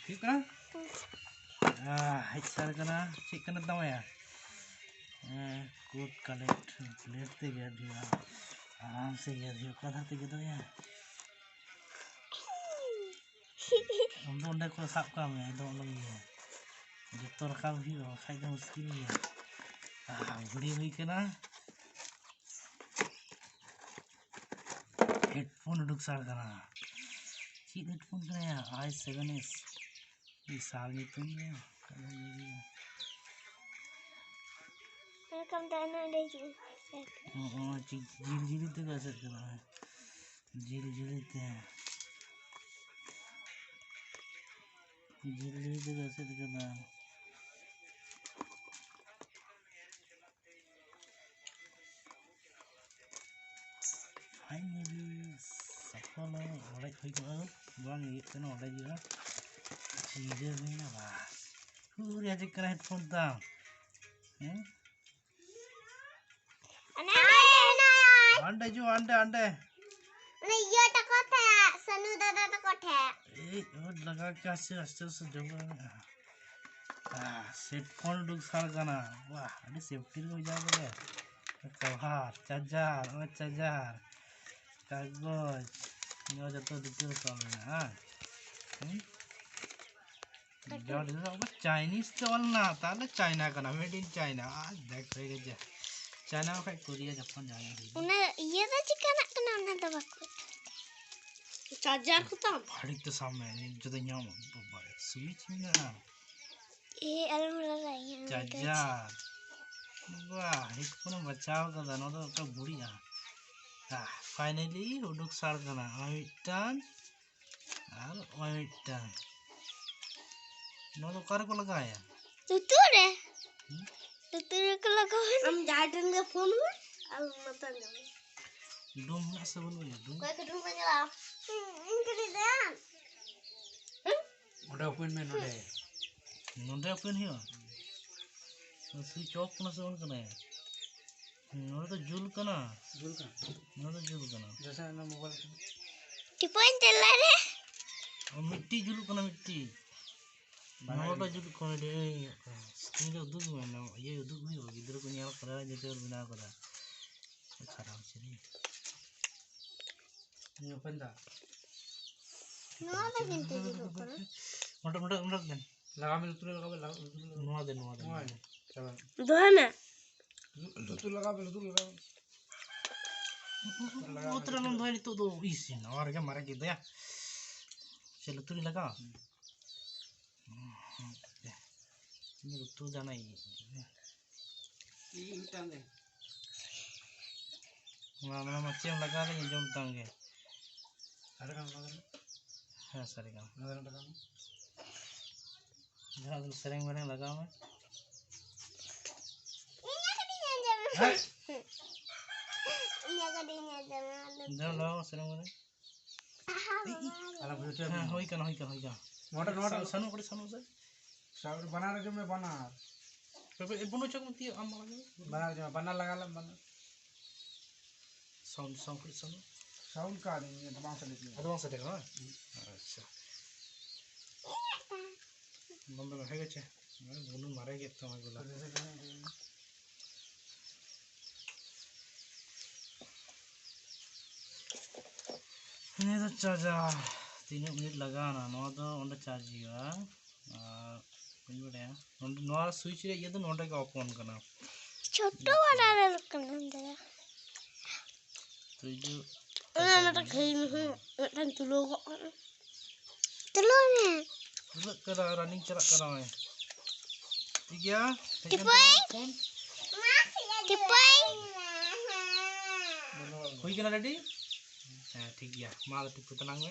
ठीक ना हिस्सा करना ठीक करना दम या कोट कलेक्ट प्लेट ते गया दिया आराम से गया दिया कथा ते गया या हम तो उन्हें को साफ काम है तो उन्हें ये जो तो रखा भी हो खाई तो मुश्किल ही है बड़ी हुई के ना हेडफोन ढुकसार करना चीज हेडफोन करना या i7s इस साल में तुम ये कम दाना ले जी झील तो कैसे करना है झील तो कैसे करना है फाइनली सफल है और एक कोई बांग ये तो ना और एक जो चीज़ें भी ना बस पूरी आज करना हेडफोन था हैं अंडे जो अंडे नहीं ये टकट है सनु दादा टकट है और लगा क्या से जमा हेडफोन डुक साल करना वाह अरे सेफ्टी हो जाएगा कवर चार्जर कागज ये जतो दिखते सब है जो दिखते चाइनीज चल ना ताले चाइना का ना मेड इन चाइना आज देख रहे हैं चाइना में कोरिया जापान जाने उन्हें ये तो चिकन ना उन्हें तो बाकु चार्जर को तो भारी तो सामने जो तो यहाँ स्विच में ना ये अलग लगा है चार्जर वाह हेडफोन बचाव का दानो तो बुरी है फाइनली उडुक सार करना आमिटान नो तो कार को लगाया तुतुरे को लगा हम जाटन के फोन में अब मत जाओ डूम ना सब बोल डूम कोई के डूम में चला इनके लिए ध्यान ओडा ओपन में नोडे ओपन हियो स्विच ऑफ करना सब करना है नोडे तो जुल करना जैसा ना मोबाइल टिपोइन चला रे और मिट्टी जुल करना मिट्टी नोडे जुल करना दे स्क्रीन तो दूध में ना ये दूध भी होगी इधर को नहीं करा जैसे और बिना करा खराब से नहीं ये ओपन था नोडे किंतु जुल करना मोटा देन लगा मिल तू लगा नुआ दे चल दो में तू लगा उतना नंद है तो दो इसी ना और क्या मारे की दया चलो तू लगा ये तू जाना ही टांग दे मामा मच्छी हम लगा रहे हैं जो टांगे सारे काम लगा हां सारे काम लगा जहां तो सरंग में लगा मैं जब लाओ सरंग में अरे होई का नोट सनु करे सनु से साउंड बना रहे जो मैं बना पे बनो चक मत हम लगा बना लगा ले बना साउंड करे सनु साउंड का नहीं एडवांस से देखो अच्छा बंद है के बोलू मारे के तो बोला ini tuh charger 3 menit लगाना नो तो उन्हें चार्ज किया कुछ बड़ा है नो स्विच रे ये तो नोटे का ऑफ ऑन करना छोटो वाला रखना अंदर तो जो ना तो खेल में तन तुलो ने मतलब करा रनिंग चला करा है ठीक है टिपाई हुई के ना रेडी ठीक है माल टिप tenang में